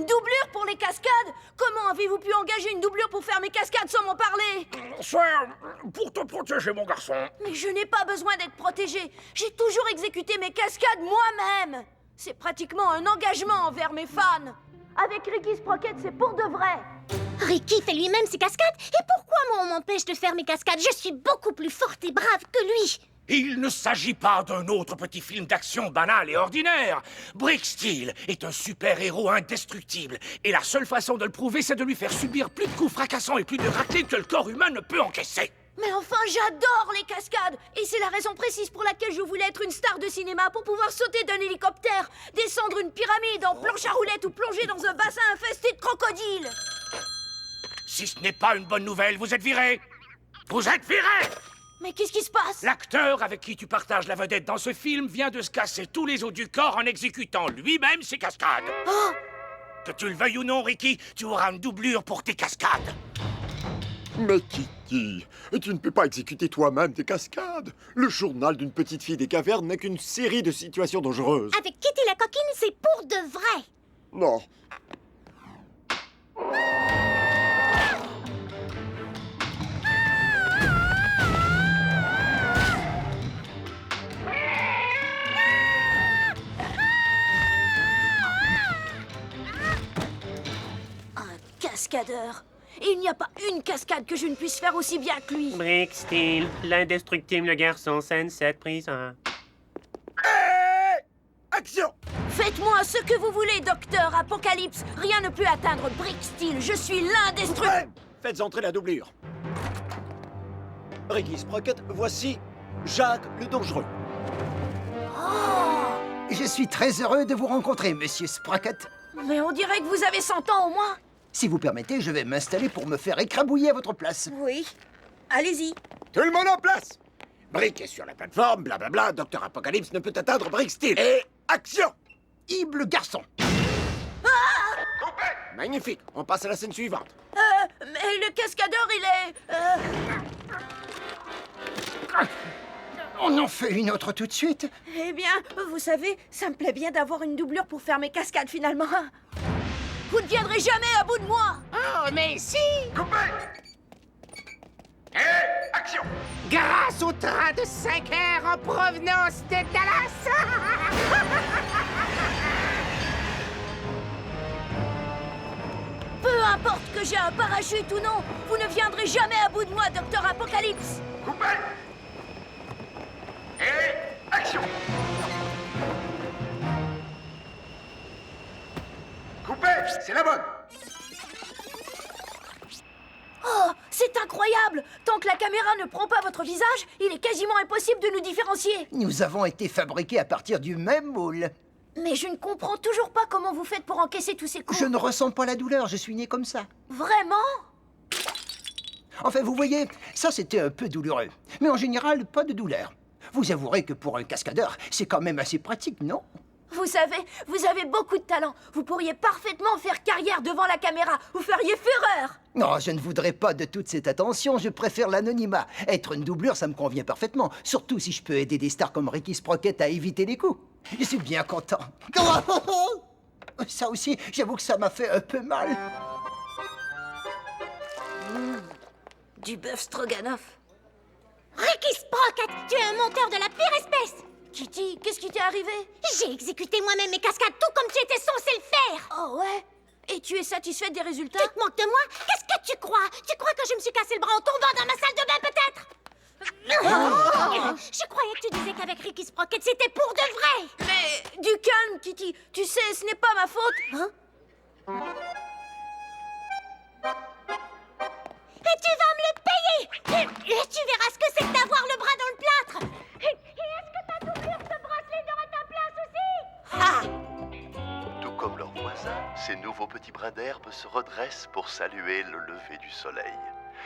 doublure pour les cascades? Comment avez-vous pu engager une doublure pour faire mes cascades sans m'en parler? C'est pour te protéger, mon garçon. Mais je n'ai pas besoin d'être protégée. J'ai toujours exécuté mes cascades moi-même. C'est pratiquement un engagement envers mes fans. Avec Ricky Sprocket, c'est pour de vrai. Ricky fait lui-même ses cascades. Et pourquoi moi on m'empêche de faire mes cascades? Je suis beaucoup plus forte et brave que lui. Il ne s'agit pas d'un autre petit film d'action banal et ordinaire. Brick Steel est un super-héros indestructible. Et la seule façon de le prouver, c'est de lui faire subir plus de coups fracassants et plus de raclés que le corps humain ne peut encaisser. Mais enfin, j'adore les cascades. Et c'est la raison précise pour laquelle je voulais être une star de cinéma, pour pouvoir sauter d'un hélicoptère, descendre une pyramide en planche à roulettes ou plonger dans un bassin infesté de crocodiles. Si ce n'est pas une bonne nouvelle, vous êtes viré. Vous êtes viré! Mais qu'est-ce qui se passe? L'acteur avec qui tu partages la vedette dans ce film vient de se casser tous les os du corps en exécutant lui-même ses cascades. Oh! Que tu le veuilles ou non, Ricky, tu auras une doublure pour tes cascades. Mais Kitty, tu ne peux pas exécuter toi-même tes cascades. Le journal d'une petite fille des cavernes n'est qu'une série de situations dangereuses. Avec Kitty la coquine, c'est pour de vrai. Non. Cascadeur. Et il n'y a pas une cascade que je ne puisse faire aussi bien que lui. Brick Steel, l'indestructible garçon, scène 7, prise 1. Action! Faites-moi ce que vous voulez, Docteur Apocalypse. Rien ne peut atteindre Brick Steel. Je suis l'indestructible. Faites entrer la doublure. Ricky Sprocket, voici Jacques le Dangereux. Je suis très heureux de vous rencontrer, monsieur Sprocket. Mais on dirait que vous avez 100 ans au moins. Si vous permettez, je vais m'installer pour me faire écrabouiller à votre place. Oui. Allez-y. Tout le monde en place! Brick est sur la plateforme, blablabla, Docteur Apocalypse ne peut atteindre Brick Steel. Et action! Ible garçon. Magnifique, on passe à la scène suivante. Mais le cascadeur, il est... On en fait une autre tout de suite. Eh bien, vous savez, ça me plaît bien d'avoir une doublure pour faire mes cascades, finalement. Vous ne viendrez jamais à bout de moi. Oh, mais si! Action! Grâce au train de 5 heures en provenance de Dallas! Peu importe que j'ai un parachute ou non, vous ne viendrez jamais à bout de moi, Docteur Apocalypse. Action! Coupé! C'est la bonne! Oh, c'est incroyable! Tant que la caméra ne prend pas votre visage, il est quasiment impossible de nous différencier. Nous avons été fabriqués à partir du même moule. Mais je ne comprends toujours pas comment vous faites pour encaisser tous ces coups. Je ne ressens pas la douleur, je suis né comme ça. Vraiment? Enfin, vous voyez, ça c'était un peu douloureux. Mais en général, pas de douleur. Vous avouerez que pour un cascadeur, c'est quand même assez pratique, non? Vous savez, vous avez beaucoup de talent. Vous pourriez parfaitement faire carrière devant la caméra. Vous feriez fureur. Non, je ne voudrais pas de toute cette attention, je préfère l'anonymat. Être une doublure, ça me convient parfaitement. Surtout si je peux aider des stars comme Ricky Sprocket à éviter les coups. Je suis bien content. Ça aussi, j'avoue que ça m'a fait un peu mal. Du bœuf stroganoff. Ricky Sprocket, tu es un menteur de la pire espèce. Kitty, qu'est-ce qui t'est arrivé? J'ai exécuté moi-même mes cascades tout comme tu étais censé le faire. Oh ouais? Et tu es satisfaite des résultats? Tu te moques de moi? Qu'est-ce que tu crois? Tu crois que je me suis cassé le bras en tombant dans ma salle de bain, peut-être? Je croyais que tu disais qu'avec Ricky Sprocket, c'était pour de vrai. Mais du calme, Kitty. Tu sais, ce n'est pas ma faute. Hein? Et tu vas me le payer. Et tu verras ce que c'est que d'avoir le bras dans le plâtre. Et est-ce que ta doublure, ce bracelet n'aurait ta place aussi? Ah! Tout comme leurs voisins, ces nouveaux petits brins d'herbe se redressent pour saluer le lever du soleil.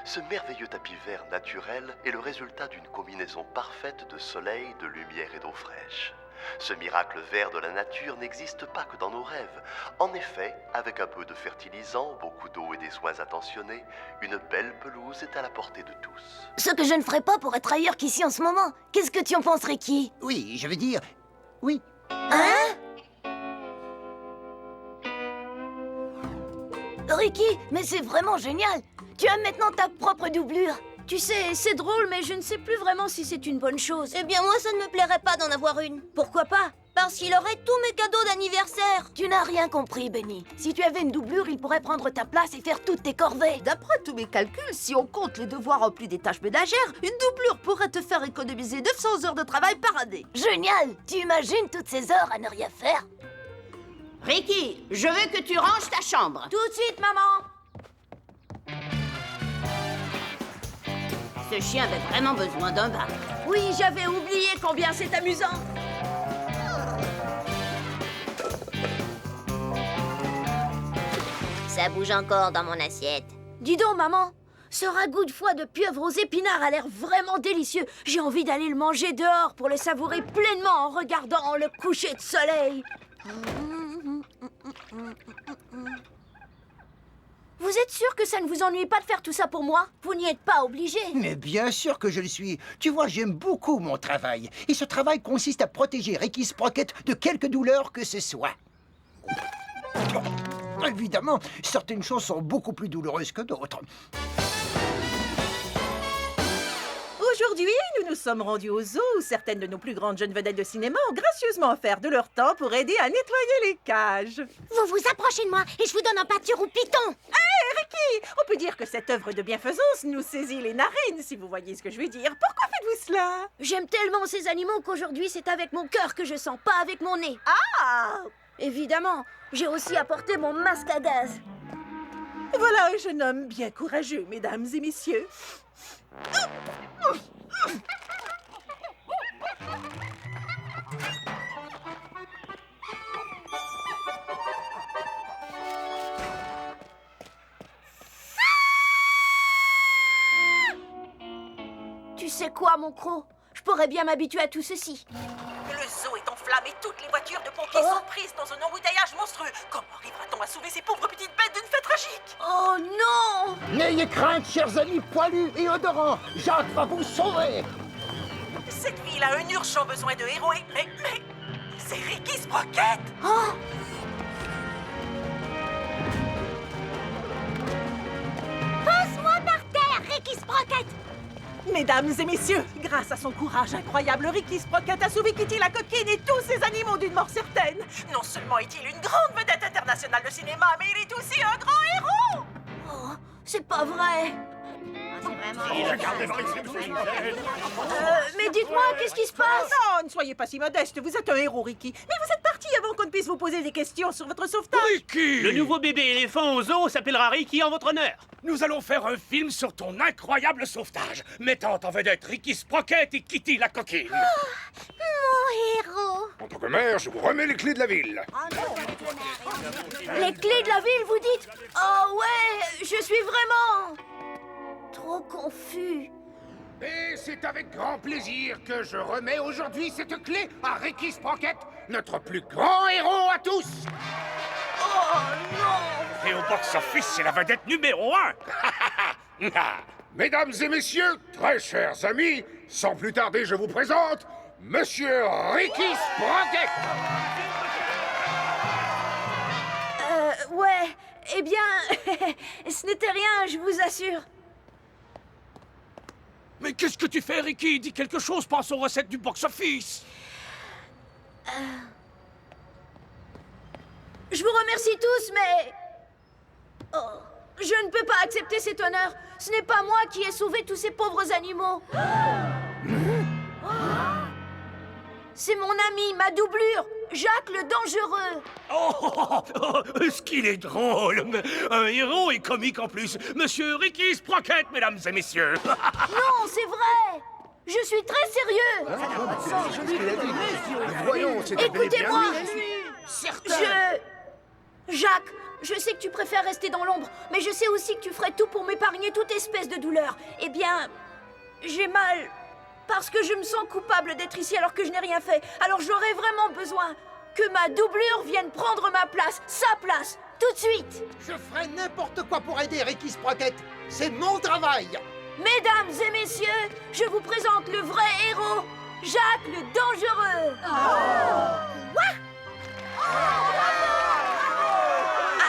Ce merveilleux tapis vert naturel est le résultat d'une combinaison parfaite de soleil, de lumière et d'eau fraîche. Ce miracle vert de la nature n'existe pas que dans nos rêves. En effet, avec un peu de fertilisant, beaucoup d'eau et des soins attentionnés, une belle pelouse est à la portée de tous. Ce que je ne ferais pas pour être ailleurs qu'ici en ce moment. Qu'est-ce que tu en penses, Ricky? Oui, je veux dire... Oui. Hein? Ricky, mais c'est vraiment génial. Tu as maintenant ta propre doublure. Tu sais, c'est drôle, mais je ne sais plus vraiment si c'est une bonne chose. Eh bien, moi, ça ne me plairait pas d'en avoir une. Pourquoi pas? Parce qu'il aurait tous mes cadeaux d'anniversaire. Tu n'as rien compris, Benny. Si tu avais une doublure, il pourrait prendre ta place et faire toutes tes corvées. D'après tous mes calculs, si on compte les devoirs remplis des tâches ménagères, une doublure pourrait te faire économiser 900 heures de travail par année. Génial! Tu imagines toutes ces heures à ne rien faire? Ricky, je veux que tu ranges ta chambre. Tout de suite, maman! Ce chien avait vraiment besoin d'un bain. Oui, j'avais oublié combien c'est amusant. Ça bouge encore dans mon assiette. Dis donc, maman, ce ragoût de foie de pieuvre aux épinards a l'air vraiment délicieux. J'ai envie d'aller le manger dehors pour le savourer pleinement en regardant le coucher de soleil. Vous êtes sûr que ça ne vous ennuie pas de faire tout ça pour moi? Vous n'y êtes pas obligé. Mais bien sûr que je le suis. Tu vois, j'aime beaucoup mon travail. Et ce travail consiste à protéger Ricky Sprocket de quelque douleur que ce soit. Évidemment, certaines choses sont beaucoup plus douloureuses que d'autres. Aujourd'hui, nous nous sommes rendus au zoo où certaines de nos plus grandes jeunes vedettes de cinéma ont gracieusement offert de leur temps pour aider à nettoyer les cages. Vous vous approchez de moi et je vous donne un pâture au piton. Hé, Ricky! On peut dire que cette œuvre de bienfaisance nous saisit les narines, si vous voyez ce que je veux dire. Pourquoi faites-vous cela? J'aime tellement ces animaux qu'aujourd'hui, c'est avec mon cœur que je sens, pas avec mon nez. Ah! Évidemment, j'ai aussi apporté mon masque à gaz. Voilà un jeune homme bien courageux, mesdames et messieurs. Tu sais quoi, mon croc? Je pourrais bien m'habituer à tout ceci. Le zoo est en flammes et toutes les voitures de pompiers sont prises dans un embouteillage monstrueux. Comment arrivera-t-on à sauver ces pauvres petites bêtes d'une fête tragique? Oh non! N'ayez crainte, chers amis poilus et odorants. Jacques va vous sauver. Cette ville a un urgent besoin de héros et... Mais... C'est Ricky Sprocket! Oh! Pose-moi par terre, Ricky Sprocket. Mesdames et messieurs, grâce à son courage incroyable, Ricky Sprocket a sauvé Kitty la coquine et tous ses animaux d'une mort certaine. Non seulement est-il une grande vedette internationale de cinéma, mais il est aussi un grand héros! Oh, c'est pas vrai. Mais dites-moi, qu'est-ce qui se passe? Non, ne soyez pas si modeste, vous êtes un héros, Ricky. Mais vous êtes parti avant qu'on ne puisse vous poser des questions sur votre sauvetage. Ricky! Le nouveau bébé éléphant au zoo s'appellera Ricky en votre honneur. Nous allons faire un film sur ton incroyable sauvetage, mettant en vedette Ricky Sprocket et Kitty la coquine. Mon héros. En tant que maire, je vous remets les clés de la ville. Les clés de la ville, vous dites? Oh ouais, je suis vraiment... trop confus. Et c'est avec grand plaisir que je remets aujourd'hui cette clé à Ricky Sprocket, notre plus grand héros à tous. Oh non! Et au box-office, c'est la vedette numéro 1. Mesdames et messieurs, très chers amis, sans plus tarder, je vous présente Monsieur Ricky Sprocket. Ouais, eh bien, ce n'était rien, je vous assure. Mais qu'est-ce que tu fais, Ricky? Dis quelque chose, pense aux recettes du box-office. Je vous remercie tous, mais... Oh, je ne peux pas accepter cet honneur. Ce n'est pas moi qui ai sauvé tous ces pauvres animaux. C'est mon ami, ma doublure, Jacques le Dangereux. Ce qu'il est drôle. Un héros et comique en plus. Monsieur Ricky Sprocket, mesdames et messieurs. Non, c'est vrai. Je suis très sérieux. Voyons, c'est Écoutez-moi. Certain. Jacques, je sais que tu préfères rester dans l'ombre, mais je sais aussi que tu ferais tout pour m'épargner toute espèce de douleur. Eh bien, j'ai mal parce que je me sens coupable d'être ici alors que je n'ai rien fait. Alors j'aurais vraiment besoin que ma doublure vienne prendre ma place, sa place, tout de suite. Je ferai n'importe quoi pour aider Ricky Sprocket. C'est mon travail. Mesdames et messieurs, je vous présente le vrai héros, Jacques le Dangereux.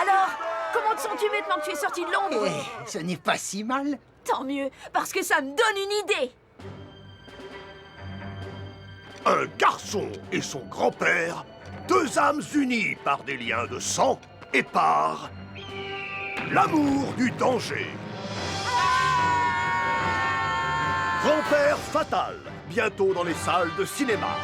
Alors, comment compte sont tués maintenant que tu es sorti de l'ombre. Eh, ce n'est pas si mal. Tant mieux, parce que ça me donne une idée. Un garçon et son grand-père, deux âmes unies par des liens de sang et par l'amour du danger. Grand-père fatal, bientôt dans les salles de cinéma.